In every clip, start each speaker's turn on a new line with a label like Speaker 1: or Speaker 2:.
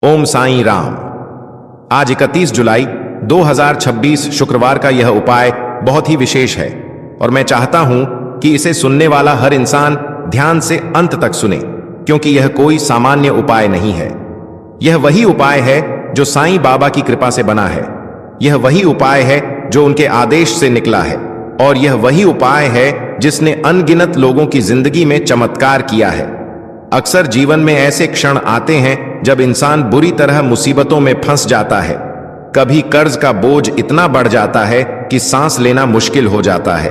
Speaker 1: ओम साईं राम। आज 31 जुलाई 2026 शुक्रवार का यह उपाय बहुत ही विशेष है और मैं चाहता हूं कि इसे सुनने वाला हर इंसान ध्यान से अंत तक सुने, क्योंकि यह कोई सामान्य उपाय नहीं है। यह वही उपाय है जो साईं बाबा की कृपा से बना है। यह वही उपाय है जो उनके आदेश से निकला है और यह वही उपाय है जिसने अनगिनत लोगों की जिंदगी में चमत्कार किया है। अक्सर जीवन में ऐसे क्षण आते हैं जब इंसान बुरी तरह मुसीबतों में फंस जाता है। कभी कर्ज का बोझ इतना बढ़ जाता है कि सांस लेना मुश्किल हो जाता है।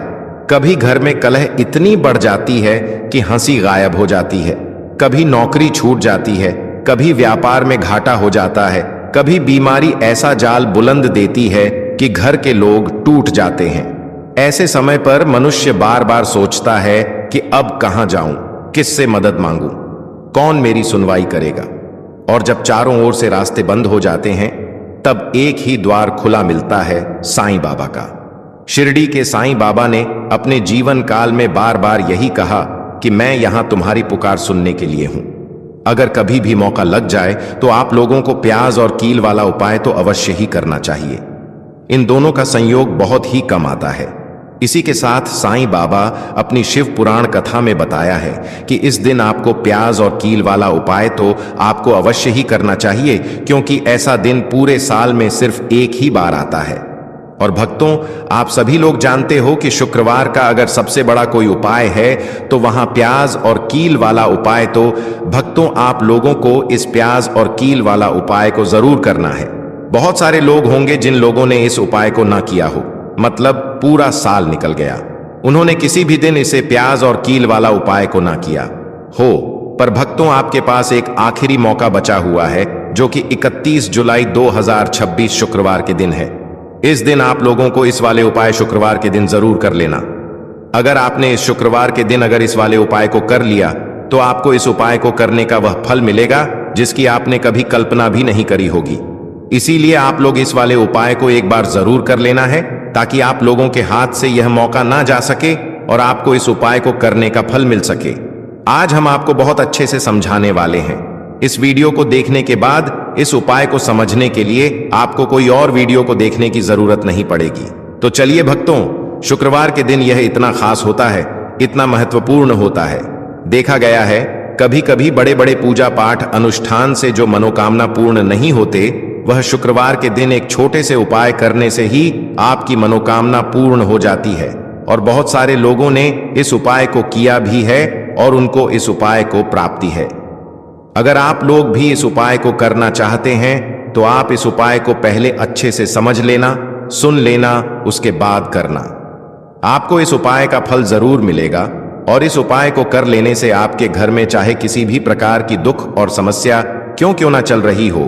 Speaker 1: कभी घर में कलह इतनी बढ़ जाती है कि हंसी गायब हो जाती है। कभी नौकरी छूट जाती है, कभी व्यापार में घाटा हो जाता है, कभी बीमारी ऐसा जाल बुलंद देती है कि घर के लोग टूट जाते हैं। ऐसे समय पर मनुष्य बार बार सोचता है कि अब कहां जाऊं, किससे मदद मांगूं, कौन मेरी सुनवाई करेगा। और जब चारों ओर से रास्ते बंद हो जाते हैं, तब एक ही द्वार खुला मिलता है, साईं बाबा का। शिरडी के साईं बाबा ने अपने जीवन काल में बार बार यही कहा कि मैं यहां तुम्हारी पुकार सुनने के लिए हूं। अगर कभी भी मौका लग जाए तो आप लोगों को प्याज और कील वाला उपाय तो अवश्य ही करना चाहिए। इन दोनों का संयोग बहुत ही कम आता है। इसी के साथ साईं बाबा अपनी शिव पुराण कथा में बताया है कि इस दिन आपको प्याज और कील वाला उपाय तो आपको अवश्य ही करना चाहिए, क्योंकि ऐसा दिन पूरे साल में सिर्फ एक ही बार आता है। और भक्तों, आप सभी लोग जानते हो कि शुक्रवार का अगर सबसे बड़ा कोई उपाय है तो वहां प्याज और कील वाला उपाय तो भक्तों आप लोगों को इस प्याज और कील वाला उपाय को जरूर करना है। बहुत सारे लोग होंगे जिन लोगों ने इस उपाय को ना किया हो, मतलब पूरा साल निकल गया, उन्होंने किसी भी दिन इसे प्याज और कील वाला उपाय को ना किया हो। पर भक्तों, आपके पास एक आखिरी मौका बचा हुआ है, जो कि 31 जुलाई 2026 शुक्रवार के दिन है। इस दिन आप लोगों को इस वाले उपाय शुक्रवार के दिन जरूर कर लेना। अगर आपने इस शुक्रवार के दिन अगर इस वाले उपाय को कर लिया तो आपको इस उपाय को करने का वह फल मिलेगा जिसकी आपने कभी कल्पना भी नहीं करी होगी। इसीलिए आप लोग इस वाले उपाय को एक बार जरूर कर लेना है, ताकि आप लोगों के हाथ से यह मौका ना जा सके और आपको इस उपाय को करने का फल मिल सके। आज हम आपको बहुत अच्छे से समझाने वाले हैं। इस वीडियो को देखने के बाद इस उपाय को समझने के लिए आपको कोई और वीडियो को देखने की जरूरत नहीं पड़ेगी। तो चलिए भक्तों, शुक्रवार के दिन यह इतना खास होता है, इतना महत्वपूर्ण होता है। देखा गया है कभी कभी बड़े बड़े पूजा पाठ अनुष्ठान से जो मनोकामना पूर्ण नहीं होते, वह शुक्रवार के दिन एक छोटे से उपाय करने से ही आपकी मनोकामना पूर्ण हो जाती है। और बहुत सारे लोगों ने इस उपाय को किया भी है और उनको इस उपाय को प्राप्ति है। अगर आप लोग भी इस उपाय को करना चाहते हैं तो आप इस उपाय को पहले अच्छे से समझ लेना, सुन लेना, उसके बाद करना। आपको इस उपाय का फल जरूर मिलेगा और इस उपाय को कर लेने से आपके घर में चाहे किसी भी प्रकार की दुख और समस्या क्यों ना चल रही हो,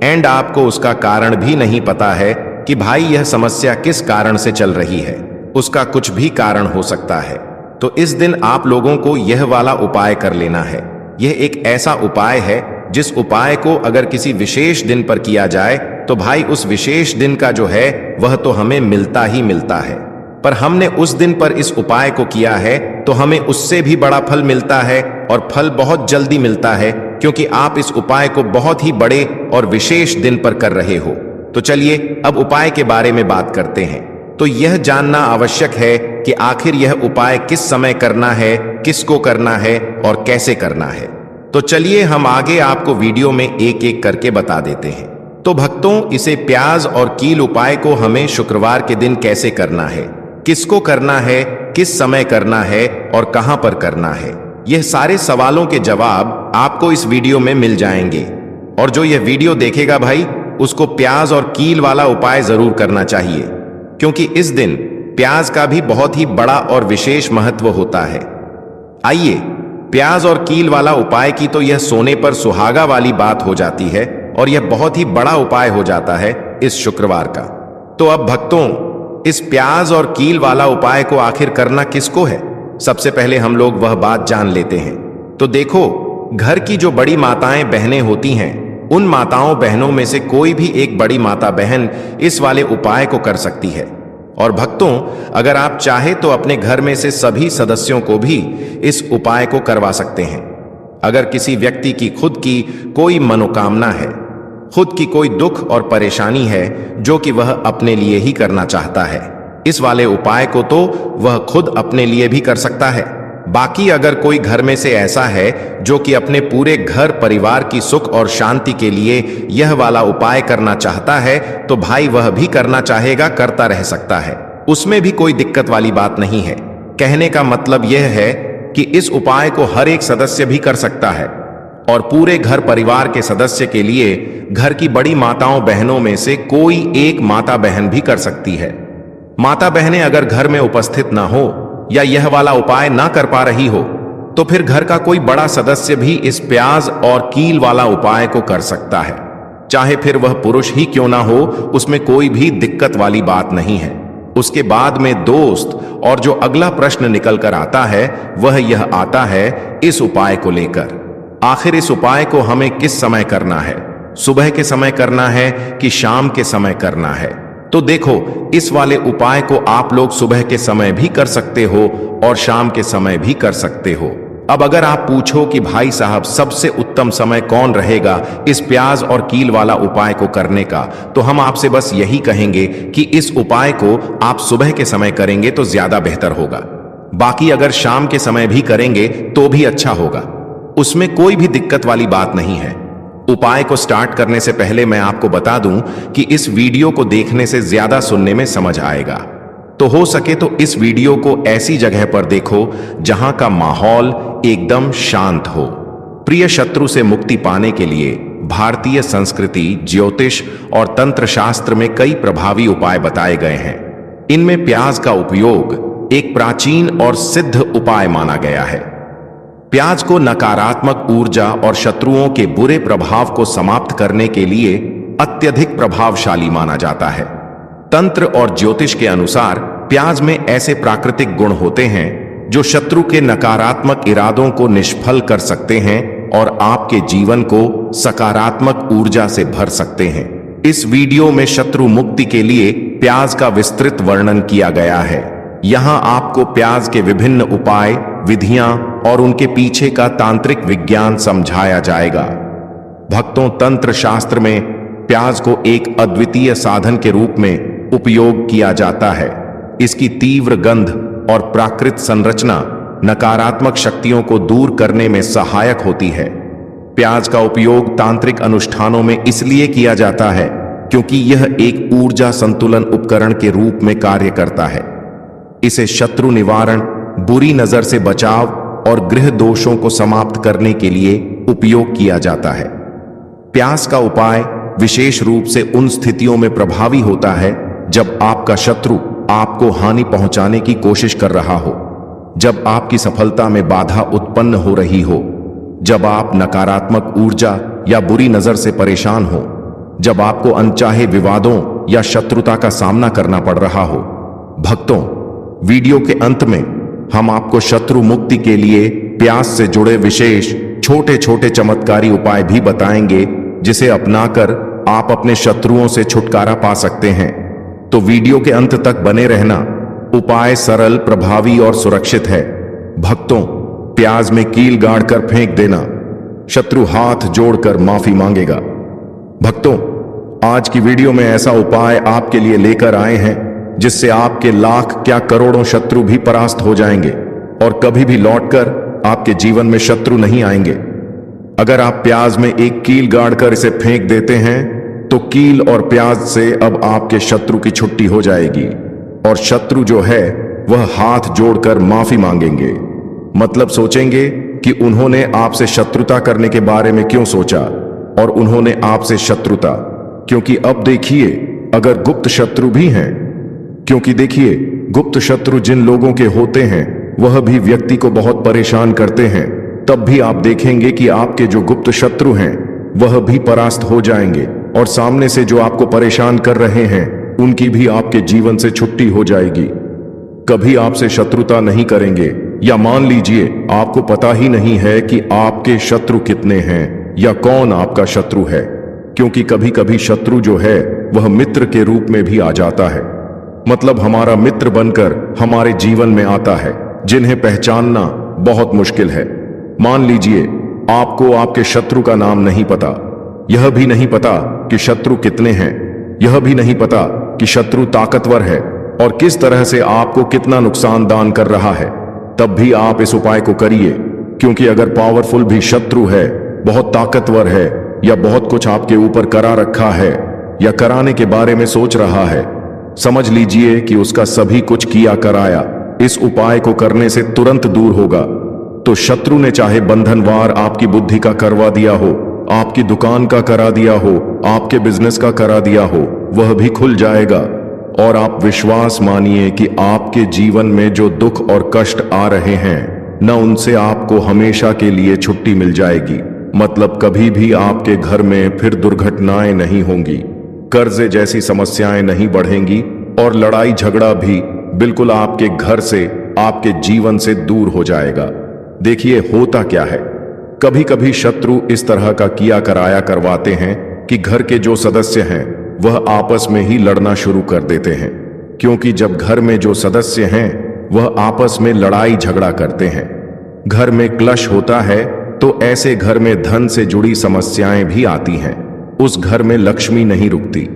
Speaker 1: एंड आपको उसका कारण भी नहीं पता है कि भाई यह समस्या किस कारण से चल रही है, उसका कुछ भी कारण हो सकता है, तो इस दिन आप लोगों को यह वाला उपाय कर लेना है। यह एक ऐसा उपाय है जिस उपाय को अगर किसी विशेष दिन पर किया जाए तो भाई उस विशेष दिन का जो है वह तो हमें मिलता ही मिलता है। पर हमने उस दिन पर इस उपाय को किया है तो हमें उससे भी बड़ा फल मिलता है, और फल बहुत जल्दी मिलता है, क्योंकि आप इस उपाय को बहुत ही बड़े और विशेष दिन पर कर रहे हो। तो चलिए अब उपाय के बारे में बात करते हैं। तो यह जानना आवश्यक है कि आखिर यह उपाय किस समय करना है, किसको करना है और कैसे करना है। तो चलिए हम आगे आपको वीडियो में एक एक करके बता देते हैं। तो भक्तों, इसे प्याज और कील उपाय को हमें शुक्रवार के दिन कैसे करना है, किसको करना है, किस समय करना है और कहां पर करना है, यह सारे सवालों के जवाब आपको इस वीडियो में मिल जाएंगे। और जो यह वीडियो देखेगा भाई, उसको प्याज और कील वाला उपाय जरूर करना चाहिए, क्योंकि इस दिन प्याज का भी बहुत ही बड़ा और विशेष महत्व होता है। आइए, प्याज और कील वाला उपाय की तो यह सोने पर सुहागा वाली बात हो जाती है और यह बहुत ही बड़ा उपाय हो जाता है इस शुक्रवार का। तो अब भक्तों, इस प्याज और कील वाला उपाय को आखिर करना किसको है, सबसे पहले हम लोग वह बात जान लेते हैं। तो देखो, घर की जो बड़ी माताएं बहनें होती हैं, उन माताओं बहनों में से कोई भी एक बड़ी माता बहन इस वाले उपाय को कर सकती है। और भक्तों, अगर आप चाहे तो अपने घर में से सभी सदस्यों को भी इस उपाय को करवा सकते हैं। अगर किसी व्यक्ति की खुद की कोई मनोकामना है, खुद की कोई दुख और परेशानी है जो कि वह अपने लिए ही करना चाहता है, इस वाले उपाय को तो वह खुद अपने लिए भी कर सकता है। बाकी अगर कोई घर में से ऐसा है जो कि अपने पूरे घर परिवार की सुख और शांति के लिए यह वाला उपाय करना चाहता है, तो भाई वह भी करना चाहेगा, करता रह सकता है, उसमें भी कोई दिक्कत वाली बात नहीं है। कहने का मतलब यह है कि इस उपाय को हर एक सदस्य भी कर सकता है और पूरे घर परिवार के सदस्य के लिए घर की बड़ी माताओं बहनों में से कोई एक माता बहन भी कर सकती है। माता बहनें अगर घर में उपस्थित ना हो या यह वाला उपाय ना कर पा रही हो तो फिर घर का कोई बड़ा सदस्य भी इस प्याज और कील वाला उपाय को कर सकता है, चाहे फिर वह पुरुष ही क्यों ना हो, उसमें कोई भी दिक्कत वाली बात नहीं है। उसके बाद में दोस्त और जो अगला प्रश्न निकल कर आता है वह यह आता है इस उपाय को लेकर, आखिर इस उपाय को हमें किस समय करना है, सुबह के समय करना है कि शाम के समय करना है? तो देखो, इस वाले उपाय को आप लोग सुबह के समय भी कर सकते हो और शाम के समय भी कर सकते हो। अब अगर आप पूछो कि भाई साहब सबसे उत्तम समय कौन रहेगा इस प्याज और कील वाला उपाय को करने का, तो हम आपसे बस यही कहेंगे कि इस उपाय को आप सुबह के समय करेंगे तो ज्यादा बेहतर होगा। बाकी अगर शाम के समय भी करेंगे तो भी अच्छा होगा, उसमें कोई भी दिक्कत वाली बात नहीं है। उपाय को स्टार्ट करने से पहले मैं आपको बता दूं कि इस वीडियो को देखने से ज्यादा सुनने में समझ आएगा, तो हो सके तो इस वीडियो को ऐसी जगह पर देखो जहां का माहौल एकदम शांत हो। प्रिय शत्रु से मुक्ति पाने के लिए भारतीय संस्कृति, ज्योतिष और तंत्र शास्त्र में कई प्रभावी उपाय बताए गए हैं। इनमें प्याज का उपयोग एक प्राचीन और सिद्ध उपाय माना गया है। प्याज को नकारात्मक ऊर्जा और शत्रुओं के बुरे प्रभाव को समाप्त करने के लिए अत्यधिक प्रभावशाली माना जाता है। तंत्र और ज्योतिष के अनुसार प्याज में ऐसे प्राकृतिक गुण होते हैं जो शत्रु के नकारात्मक इरादों को निष्फल कर सकते हैं और आपके जीवन को सकारात्मक ऊर्जा से भर सकते हैं। इस वीडियो में शत्रु मुक्ति के लिए प्याज का विस्तृत वर्णन किया गया है। यहां आपको प्याज के विभिन्न उपाय, विधियां और उनके पीछे का तांत्रिक विज्ञान समझाया जाएगा। भक्तों, तंत्र शास्त्र में प्याज को एक अद्वितीय साधन के रूप में उपयोग किया जाता है। इसकी तीव्र गंध और प्राकृत संरचना नकारात्मक शक्तियों को दूर करने में सहायक होती है। प्याज का उपयोग तांत्रिक अनुष्ठानों में इसलिए किया जाता है क्योंकि यह एक ऊर्जा संतुलन उपकरण के रूप में कार्य करता है। इसे शत्रु निवारण, बुरी नजर से बचाव और गृह दोषों को समाप्त करने के लिए उपयोग किया जाता है। प्याज का उपाय विशेष रूप से उन स्थितियों में प्रभावी होता है जब आपका शत्रु आपको हानि पहुंचाने की कोशिश कर रहा हो, जब आपकी सफलता में बाधा उत्पन्न हो रही हो, जब आप नकारात्मक ऊर्जा या बुरी नजर से परेशान हो, जब आपको अनचाहे विवादों या शत्रुता का सामना करना पड़ रहा हो। भक्तों, वीडियो के अंत में हम आपको शत्रु मुक्ति के लिए प्याज से जुड़े विशेष छोटे छोटे चमत्कारी उपाय भी बताएंगे जिसे अपनाकर आप अपने शत्रुओं से छुटकारा पा सकते हैं। तो वीडियो के अंत तक बने रहना। उपाय सरल, प्रभावी और सुरक्षित है। भक्तों, प्याज में कील गाड़कर फेंक देना, शत्रु हाथ जोड़कर माफी मांगेगा। भक्तों, आज की वीडियो में ऐसा उपाय आपके लिए लेकर आए हैं जिससे आपके लाख क्या करोड़ों शत्रु भी परास्त हो जाएंगे और कभी भी लौटकर आपके जीवन में शत्रु नहीं आएंगे। अगर आप प्याज में एक कील गाड़कर इसे फेंक देते हैं तो कील और प्याज से अब आपके शत्रु की छुट्टी हो जाएगी और शत्रु जो है वह हाथ जोड़कर माफी मांगेंगे। मतलब सोचेंगे कि उन्होंने आपसे शत्रुता करने के बारे में क्यों सोचा और उन्होंने आपसे शत्रुता, क्योंकि अब देखिए अगर गुप्त शत्रु भी हैं, क्योंकि देखिए गुप्त शत्रु जिन लोगों के होते हैं वह भी व्यक्ति को बहुत परेशान करते हैं, तब भी आप देखेंगे कि आपके जो गुप्त शत्रु हैं वह भी परास्त हो जाएंगे और सामने से जो आपको परेशान कर रहे हैं उनकी भी आपके जीवन से छुट्टी हो जाएगी। कभी आपसे शत्रुता नहीं करेंगे, या मान लीजिए आपको पता ही नहीं है कि आपके शत्रु कितने हैं या कौन आपका शत्रु है, क्योंकि कभी कभी शत्रु जो है वह मित्र के रूप में भी आ जाता है। मतलब हमारा मित्र बनकर हमारे जीवन में आता है जिन्हें पहचानना बहुत मुश्किल है। मान लीजिए आपको आपके शत्रु का नाम नहीं पता,
Speaker 2: यह भी नहीं पता कि शत्रु कितने हैं, यह भी नहीं पता कि शत्रु ताकतवर है और किस तरह से आपको कितना नुकसान दान कर रहा है, तब भी आप इस उपाय को करिए। क्योंकि अगर पावरफुल भी शत्रु है, बहुत ताकतवर है, या बहुत कुछ आपके ऊपर करा रखा है या कराने के बारे में सोच रहा है, समझ लीजिए कि उसका सभी कुछ किया कराया इस उपाय को करने से तुरंत दूर होगा। तो शत्रु ने चाहे बंधनवार आपकी बुद्धि का करवा दिया हो, आपकी दुकान का करा दिया हो, आपके बिजनेस का करा दिया हो, वह भी खुल जाएगा। और आप विश्वास मानिए कि आपके जीवन में जो दुख और कष्ट आ रहे हैं, न उनसे आपको हमेशा के लिए छुट्टी मिल जाएगी। मतलब कभी भी आपके घर में फिर दुर्घटनाएं नहीं होंगी, कर्जे जैसी समस्याएं नहीं बढ़ेंगी और लड़ाई झगड़ा भी बिल्कुल आपके घर से, आपके जीवन से दूर हो जाएगा। देखिए होता क्या है, कभी कभी शत्रु इस तरह का किया कराया करवाते हैं कि घर के जो सदस्य हैं वह आपस में ही लड़ना शुरू कर देते हैं। क्योंकि जब घर में जो सदस्य हैं वह आपस में लड़ाई झगड़ा करते हैं, घर में क्लश होता है, तो ऐसे घर में धन से जुड़ी समस्याएं भी आती हैं। उस घर में लक्ष्मी नहीं रुकती।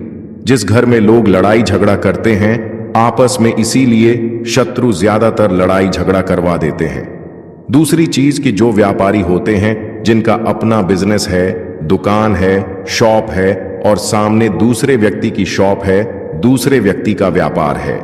Speaker 2: जिस घर में लोग लड़ाई झगड़ा करते हैं आपस में, इसीलिए शत्रु ज्यादातर लड़ाई झगड़ा करवा देते हैं। दूसरी चीज कि जो व्यापारी होते हैं, जिनका अपना बिजनेस है, दुकान है, शॉप है और सामने दूसरे व्यक्ति की शॉप है, दूसरे व्यक्ति का व्यापार है।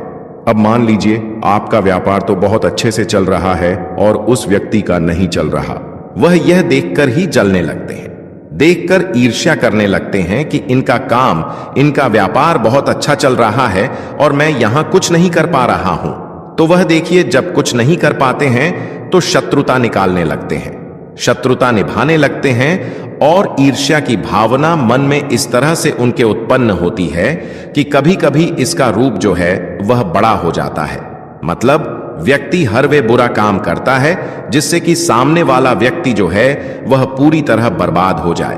Speaker 2: अब मान लीजिए आपका व्यापार तो बहुत अच्छे से चल रहा है और उस व्यक्ति का नहीं चल रहा। वह यह देखकर ही जलने लगते हैं, देखकर ईर्ष्या करने लगते हैं कि इनका काम, इनका व्यापार बहुत अच्छा चल रहा है और मैं यहां कुछ नहीं कर पा रहा हूं। तो वह देखिए जब कुछ नहीं कर पाते हैं तो शत्रुता निकालने लगते हैं, शत्रुता निभाने लगते हैं और ईर्ष्या की भावना मन में इस तरह से उनके उत्पन्न होती है कि कभी कभी इसका रूप जो है वह बड़ा हो जाता है। मतलब व्यक्ति हर वे बुरा काम करता है जिससे कि सामने वाला व्यक्ति जो है वह पूरी तरह बर्बाद हो जाए।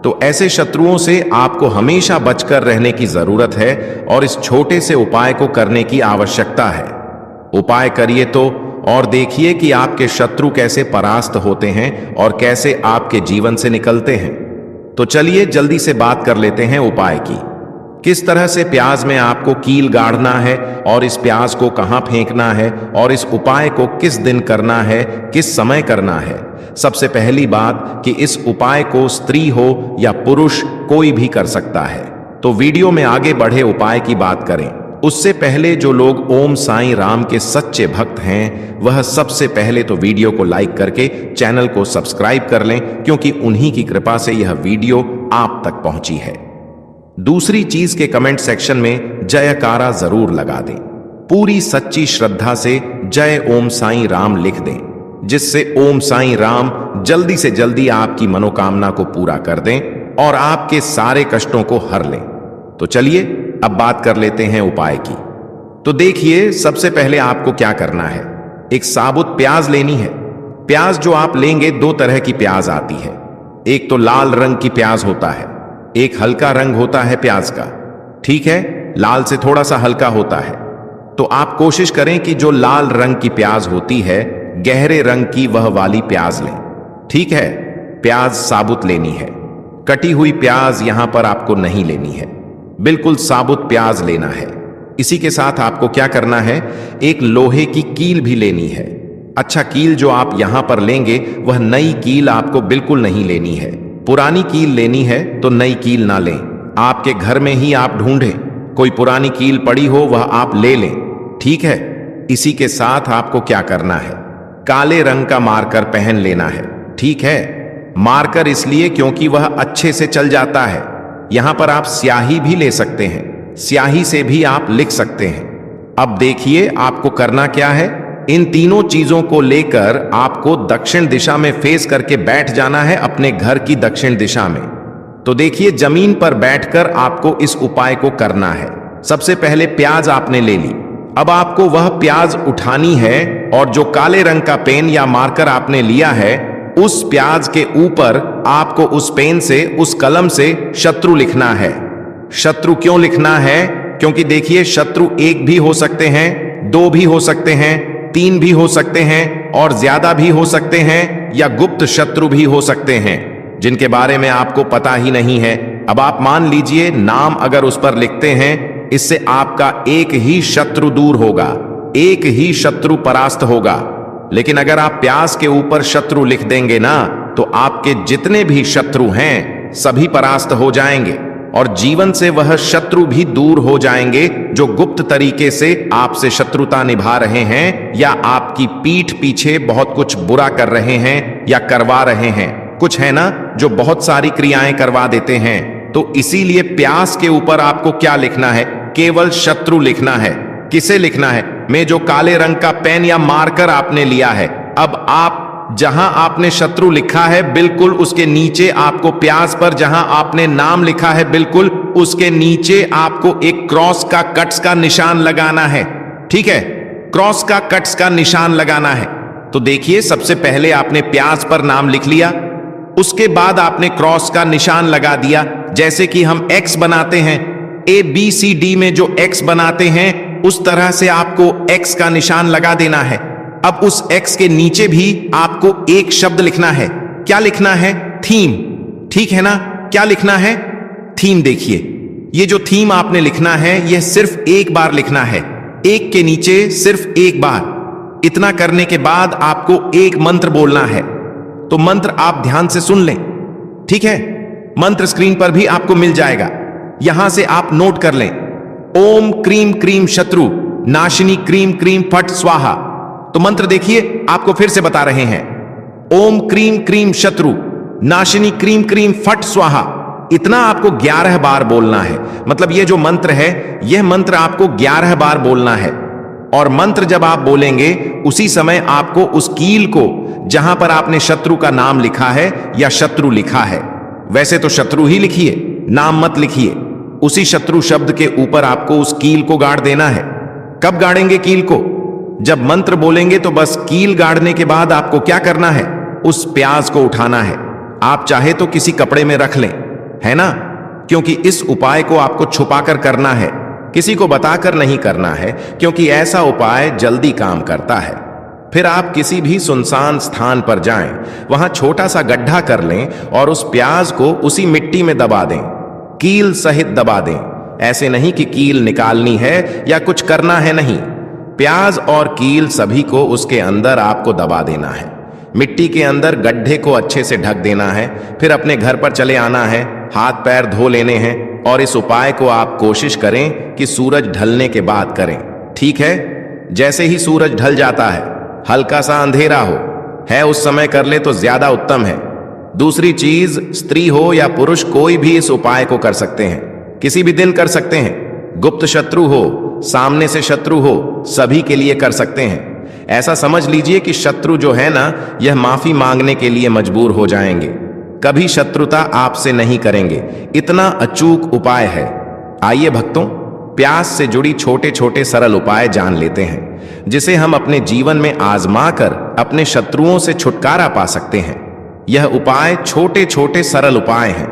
Speaker 2: तो ऐसे शत्रुओं से आपको हमेशा बचकर रहने की जरूरत है और इस छोटे से उपाय को करने की आवश्यकता है। उपाय करिए तो और देखिए कि आपके शत्रु कैसे परास्त होते हैं और कैसे आपके जीवन से निकलते हैं। तो चलिए जल्दी से बात कर लेते हैं उपाय की। किस तरह से प्याज में आपको कील गाड़ना है और इस प्याज को कहां फेंकना है और इस उपाय को किस दिन करना है, किस समय करना है। सबसे पहली बात कि इस उपाय को स्त्री हो या पुरुष कोई भी कर सकता है। तो वीडियो में आगे बढ़े उपाय की बात करें उससे पहले जो लोग ओम साईं राम के सच्चे भक्त हैं वह सबसे पहले तो वीडियो को लाइक करके चैनल को सब्सक्राइब कर लें, क्योंकि उन्हीं की कृपा से यह वीडियो आप तक पहुंची है। दूसरी चीज के कमेंट सेक्शन में जयकारा जरूर लगा दें, पूरी सच्ची श्रद्धा से जय ओम साईं राम लिख दें, जिससे ओम साईं राम जल्दी से जल्दी आपकी मनोकामना को पूरा कर दें और आपके सारे कष्टों को हर लें। तो चलिए अब बात कर लेते हैं उपाय की। तो देखिए सबसे पहले आपको क्या करना है, एक साबुत प्याज लेनी है। प्याज जो आप लेंगे दो तरह की प्याज आती है, एक तो लाल रंग की प्याज होता है, एक हल्का रंग होता है प्याज का। ठीक है, लाल से थोड़ा सा हल्का होता है। तो आप कोशिश करें कि जो लाल रंग की प्याज होती है, गहरे रंग की वह वाली प्याज लें। ठीक है, प्याज साबुत लेनी है, कटी हुई प्याज यहां पर आपको नहीं लेनी है, बिल्कुल साबुत प्याज लेना है। इसी के साथ आपको क्या करना है, एक लोहे की कील भी लेनी है। अच्छा, कील जो आप यहां पर लेंगे वह नई कील आपको बिल्कुल नहीं लेनी है, पुरानी कील लेनी है। तो नई कील ना लें, आपके घर में ही आप ढूंढें, कोई पुरानी कील पड़ी हो वह आप ले लें। ठीक है, इसी के साथ आपको क्या करना है, काले रंग का मार्कर पहन लेना है। ठीक है, मार्कर इसलिए क्योंकि वह अच्छे से चल जाता है। यहां पर आप स्याही भी ले सकते हैं, स्याही से भी आप लिख सकते हैं। अब देखिए आपको करना क्या है, इन तीनों चीजों को लेकर आपको दक्षिण दिशा में फेस करके बैठ जाना है, अपने घर की दक्षिण दिशा में। तो देखिए जमीन पर बैठकर आपको इस उपाय को करना है। सबसे पहले प्याज आपने ले ली, अब आपको वह प्याज उठानी है और जो काले रंग का पेन या मार्कर आपने लिया है उस प्याज के ऊपर आपको उस पेन से, उस कलम से शत्रु लिखना है। शत्रु क्यों लिखना है, क्योंकि देखिए शत्रु एक भी हो सकते हैं, दो भी हो सकते हैं, तीन भी हो सकते हैं और ज्यादा भी हो सकते हैं, या गुप्त शत्रु भी हो सकते हैं।
Speaker 1: जिनके बारे में आपको पता ही नहीं है। अब आप मान लीजिए नाम अगर उस पर लिखते हैं, इससे आपका एक ही शत्रु दूर होगा, एक ही शत्रु परास्त होगा। लेकिन अगर आप प्याज के ऊपर शत्रु लिख देंगे ना, तो आपके जितने भी शत्रु हैं सभी परास्त हो जाएंगे और जीवन से वह शत्रु भी दूर हो जाएंगे जो गुप्त तरीके से आपसे शत्रुता निभा रहे हैं या आपकी पीठ पीछे बहुत कुछ बुरा कर रहे हैं या करवा रहे हैं। कुछ है ना जो बहुत सारी क्रियाएं करवा देते हैं। तो इसीलिए प्यास के ऊपर आपको क्या लिखना है? केवल शत्रु लिखना है। किसे लिखना है? मैं जो काले रंग का पेन या मार्कर आपने लिया है, अब आप जहां आपने शत्रु लिखा है बिल्कुल उसके नीचे आपको प्याज पर जहां आपने नाम लिखा है बिल्कुल उसके नीचे आपको एक क्रॉस का कट्स का निशान लगाना है। ठीक है, क्रॉस का कट्स का निशान लगाना है। तो देखिए, सबसे पहले आपने प्याज पर नाम लिख लिया, उसके बाद आपने क्रॉस का निशान लगा दिया। जैसे कि हम एक्स बनाते हैं, ABCD में जो एक्स बनाते हैं उस तरह से आपको एक्स का निशान लगा देना है। अब उस एक्स के नीचे भी आपको एक शब्द लिखना है। क्या लिखना है? थीम। ठीक है ना? क्या लिखना है? थीम। देखिए, ये जो थीम आपने लिखना है यह सिर्फ एक बार लिखना है, एक के नीचे सिर्फ एक बार। इतना करने के बाद आपको एक मंत्र बोलना है। तो मंत्र आप ध्यान से सुन लें। ठीक है, मंत्र स्क्रीन पर भी आपको मिल जाएगा, यहां से आप नोट कर लें। ओम क्रीम क्रीम शत्रु नाशिनी क्रीम क्रीम फट स्वाहा। तो मंत्र देखिए, आपको फिर से बता रहे हैं, ओम क्रीम क्रीम शत्रु नाशिनी क्रीम क्रीम फट स्वाहा। इतना आपको 11 बार बोलना है। मतलब ये जो मंत्र है, यह मंत्र आपको 11 बार बोलना है। और मंत्र जब आप बोलेंगे उसी समय आपको उस कील को जहां पर आपने शत्रु का नाम लिखा है या शत्रु लिखा है, वैसे तो शत्रु ही लिखिए, नाम मत लिखिए, उसी शत्रु शब्द के ऊपर आपको उस कील को गाड़ देना है। कब गाड़ेंगे कील को? जब मंत्र बोलेंगे तो बस कील गाड़ने के बाद आपको क्या करना है? उस प्याज को उठाना है। आप चाहे तो किसी कपड़े में रख लें, है ना? क्योंकि इस उपाय को आपको छुपाकर करना है, किसी को बताकर नहीं करना है, क्योंकि ऐसा उपाय जल्दी काम करता है। फिर आप किसी भी सुनसान स्थान पर जाएं, वहां छोटा सा गड्ढा कर लें और उस प्याज को उसी मिट्टी में दबा दें, कील सहित दबा दें। ऐसे नहीं कि कील निकालनी है या कुछ करना है, नहीं, प्याज और कील सभी को उसके अंदर आपको दबा देना है। मिट्टी के अंदर गड्ढे को अच्छे से ढक देना है। फिर अपने घर पर चले आना है, हाथ पैर धो लेने हैं और इस उपाय को आप कोशिश करें कि सूरज ढलने के बाद करें। ठीक है, जैसे ही सूरज ढल जाता है, हल्का सा अंधेरा है उस समय कर ले तो ज्यादा उत्तम है। दूसरी चीज, स्त्री हो या पुरुष कोई भी इस उपाय को कर सकते हैं, किसी भी दिन कर सकते हैं। गुप्त शत्रु हो, सामने से शत्रु हो, सभी के लिए कर सकते हैं। ऐसा समझ लीजिए कि शत्रु जो है ना, यह माफी मांगने के लिए मजबूर हो जाएंगे, कभी शत्रुता आपसे नहीं करेंगे। इतना अचूक उपाय है। आइए भक्तों, प्यास से जुड़ी छोटे छोटे सरल उपाय जान लेते हैं, जिसे हम अपने जीवन में आजमा कर अपने शत्रुओं से छुटकारा पा सकते हैं। यह उपाय छोटे छोटे सरल उपाय हैं,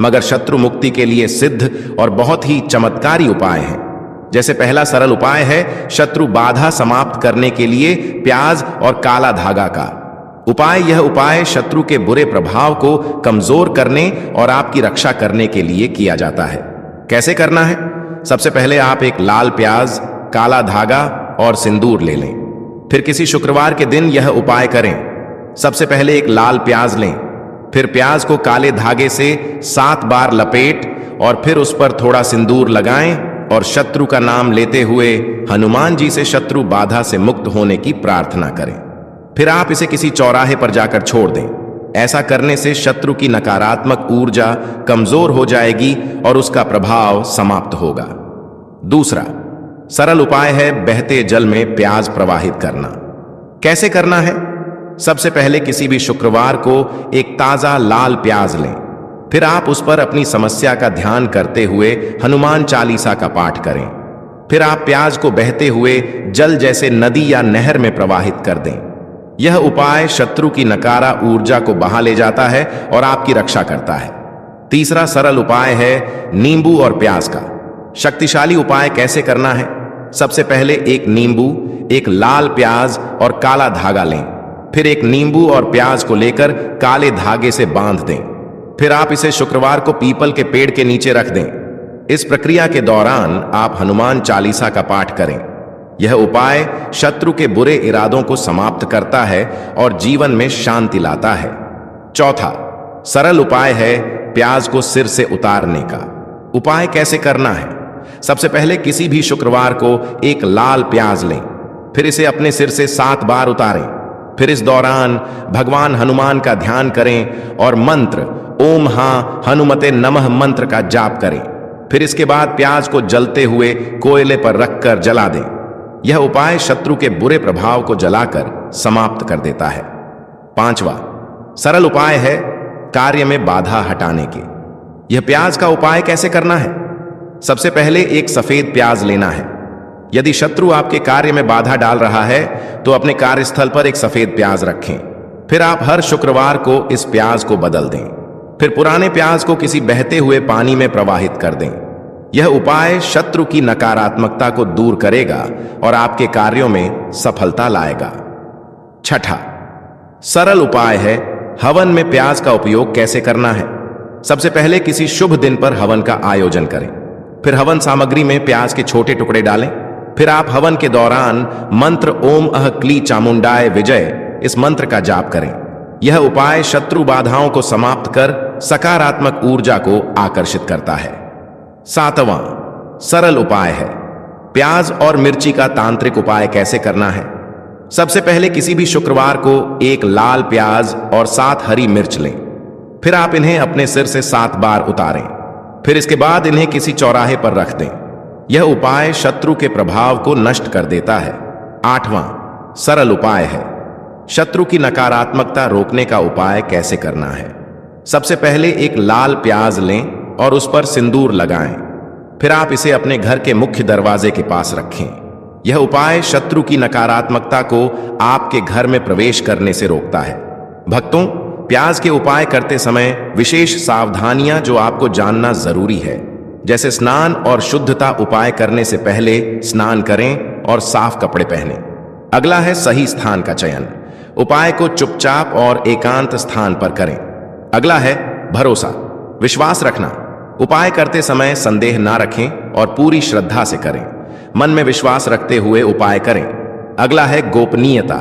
Speaker 1: मगर शत्रु मुक्ति के लिए सिद्ध और बहुत ही चमत्कारी उपाय हैं। जैसे पहला सरल उपाय है शत्रु बाधा समाप्त करने के लिए प्याज और काला धागा का उपाय। यह उपाय शत्रु के बुरे प्रभाव को कमजोर करने और आपकी रक्षा करने के लिए किया जाता है। कैसे करना है? सबसे पहले आप एक लाल प्याज, काला धागा और सिंदूर ले लें। फिर किसी शुक्रवार के दिन यह उपाय करें। सबसे पहले एक लाल प्याज लें, फिर प्याज को काले धागे से 7 बार लपेट और फिर उस पर थोड़ा सिंदूर लगाएं और शत्रु का नाम लेते हुए हनुमान जी से शत्रु बाधा से मुक्त होने की प्रार्थना करें। फिर आप इसे किसी चौराहे पर जाकर छोड़ दें। ऐसा करने से शत्रु की नकारात्मक ऊर्जा कमजोर हो जाएगी और उसका प्रभाव समाप्त होगा। दूसरा सरल उपाय है बहते जल में प्याज प्रवाहित करना। कैसे करना है? सबसे पहले किसी भी शुक्रवार को एक ताजा लाल प्याज लें, फिर आप उस पर अपनी समस्या का ध्यान करते हुए हनुमान चालीसा का पाठ करें। फिर आप प्याज को बहते हुए जल जैसे नदी या नहर में प्रवाहित कर दें। यह उपाय शत्रु की नकारा ऊर्जा को बहा ले जाता है और आपकी रक्षा करता है। तीसरा सरल उपाय है नींबू और प्याज का। शक्तिशाली उपाय कैसे करना है? सबसे पहले एक नींबू, एक लाल प्याज और काला धागा लें। फिर एक नींबू और प्याज को लेकर काले धागे से बांध दें। फिर आप इसे शुक्रवार को पीपल के पेड़ के नीचे रख दें। इस प्रक्रिया के दौरान आप हनुमान चालीसा का पाठ करें। यह उपाय शत्रु के बुरे इरादों को समाप्त करता है और जीवन में शांति लाता है। चौथा सरल उपाय है प्याज को सिर से उतारने का। उपाय कैसे करना है? सबसे पहले किसी भी शुक्रवार को एक लाल प्याज लें, फिर इसे अपने सिर से 7 बार उतारें। फिर इस दौरान भगवान हनुमान का ध्यान करें और मंत्र ओम हाँ हनुमते नमः मंत्र का जाप करें। फिर इसके बाद प्याज को जलते हुए कोयले पर रखकर जला दें। यह उपाय शत्रु के बुरे प्रभाव को जलाकर समाप्त कर देता है। पांचवा सरल उपाय है कार्य में बाधा हटाने के। यह प्याज का उपाय कैसे करना है? सबसे पहले एक सफेद प्याज लेना है। यदि शत्रु आपके कार्य में बाधा डाल रहा है तो अपने कार्यस्थल पर एक सफेद प्याज रखें। फिर आप हर शुक्रवार को इस प्याज को बदल दें। फिर पुराने प्याज को किसी बहते हुए पानी में प्रवाहित कर दें। यह उपाय शत्रु की नकारात्मकता को दूर करेगा और आपके कार्यों में सफलता लाएगा। छठा सरल उपाय है हवन में प्याज का उपयोग कैसे करना है। सबसे पहले किसी शुभ दिन पर हवन का आयोजन करें। फिर हवन सामग्री में प्याज के छोटे टुकड़े डालें। फिर आप हवन के दौरान मंत्र ओम अह क्ली चामुंडाय विजय इस मंत्र का जाप करें। यह उपाय शत्रु बाधाओं को समाप्त कर सकारात्मक ऊर्जा को आकर्षित करता है। सातवां सरल उपाय है प्याज और मिर्ची का तांत्रिक उपाय कैसे करना है। सबसे पहले किसी भी शुक्रवार को एक लाल प्याज और 7 हरी मिर्च लें। फिर आप इन्हें अपने सिर से 7 बार उतारें। फिर इसके बाद इन्हें किसी चौराहे पर रख दें। यह उपाय शत्रु के प्रभाव को नष्ट कर देता है। आठवां सरल उपाय है शत्रु की नकारात्मकता रोकने का उपाय कैसे करना है। सबसे पहले एक लाल प्याज लें और उस पर सिंदूर लगाएं। फिर आप इसे अपने घर के मुख्य दरवाजे के पास रखें। यह उपाय शत्रु की नकारात्मकता को आपके घर में प्रवेश करने से रोकता है। भक्तों, प्याज के उपाय करते समय विशेष सावधानियां जो आपको जानना जरूरी है, जैसे स्नान और शुद्धता। उपाय करने से पहले स्नान करें और साफ कपड़े पहनें। अगला है सही स्थान का चयन। उपाय को चुपचाप और एकांत स्थान पर करें। अगला है भरोसा, विश्वास रखना। उपाय करते समय संदेह ना रखें और पूरी श्रद्धा से करें। मन में विश्वास रखते हुए उपाय करें। अगला है गोपनीयता।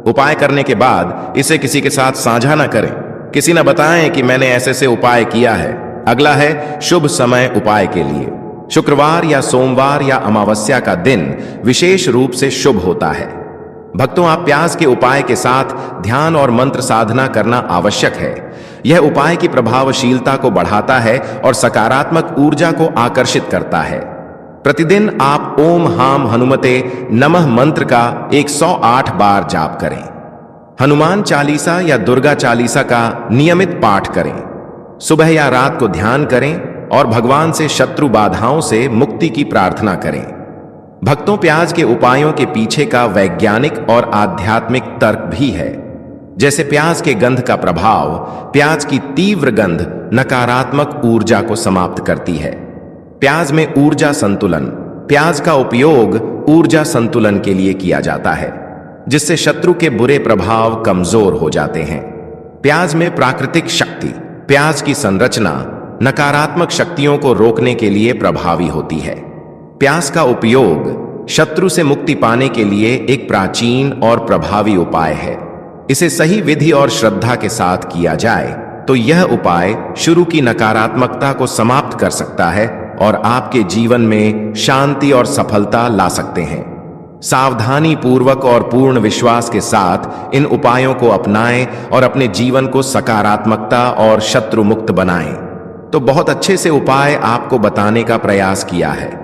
Speaker 1: उपाय करने के बाद इसे किसी के साथ साझा ना करें। किसी न बताएं कि मैंने ऐसे से उपाय किया है। अगला है शुभ समय उपाय के लिए। शुक्रवार या सोमवार या अमावस्या का दिन विशेष रूप से शुभ होता है। भक्तों, आप प्याज के उपाय के साथ ध्यान और मंत्र साधना करना आवश्यक है। यह उपाय की प्रभावशीलता को बढ़ाता है और सकारात्मक ऊर्जा को आकर्षित करता है। प्रतिदिन आप ओम हाम हनुमते नमः मंत्र का 108 बार जाप करें। हनुमान चालीसा या दुर्गा चालीसा का नियमित पाठ करें। सुबह या रात को ध्यान करें और भगवान से शत्रु बाधाओं से मुक्ति की प्रार्थना करें। भक्तों, प्याज के उपायों के पीछे का वैज्ञानिक और आध्यात्मिक तर्क भी है। जैसे प्याज के गंध का प्रभाव, प्याज की तीव्र गंध नकारात्मक ऊर्जा को समाप्त करती है। प्याज में ऊर्जा संतुलन। प्याज का उपयोग ऊर्जा संतुलन के लिए किया जाता है, जिससे शत्रु के बुरे प्रभाव कमजोर हो जाते हैं। प्याज में प्राकृतिक शक्ति। प्याज की संरचना नकारात्मक शक्तियों को रोकने के लिए प्रभावी होती है। प्याज का उपयोग शत्रु से मुक्ति पाने के लिए एक प्राचीन और प्रभावी उपाय है। इसे सही विधि और श्रद्धा के साथ किया जाए तो यह उपाय शुरू की नकारात्मकता को समाप्त कर सकता है और आपके जीवन में शांति और सफलता ला सकते हैं। सावधानी पूर्वक और पूर्ण विश्वास के साथ इन उपायों को अपनाएं और अपने जीवन को सकारात्मकता और शत्रु मुक्त बनाएं। तो बहुत अच्छे से उपाय आपको बताने का प्रयास किया है।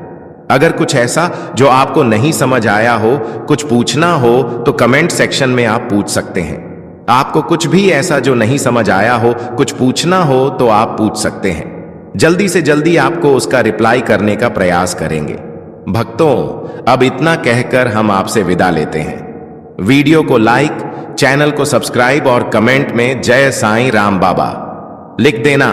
Speaker 1: अगर कुछ ऐसा जो आपको नहीं समझ आया हो, कुछ पूछना हो तो कमेंट सेक्शन में आप पूछ सकते हैं। आपको कुछ भी ऐसा जो नहीं समझ आया हो, कुछ पूछना हो तो आप पूछ सकते हैं। जल्दी से जल्दी आपको उसका रिप्लाई करने का प्रयास करेंगे। भक्तों, अब इतना कहकर हम आपसे विदा लेते हैं। वीडियो को लाइक, चैनल को सब्सक्राइब और कमेंट में जय साईं राम बाबा लिख देना।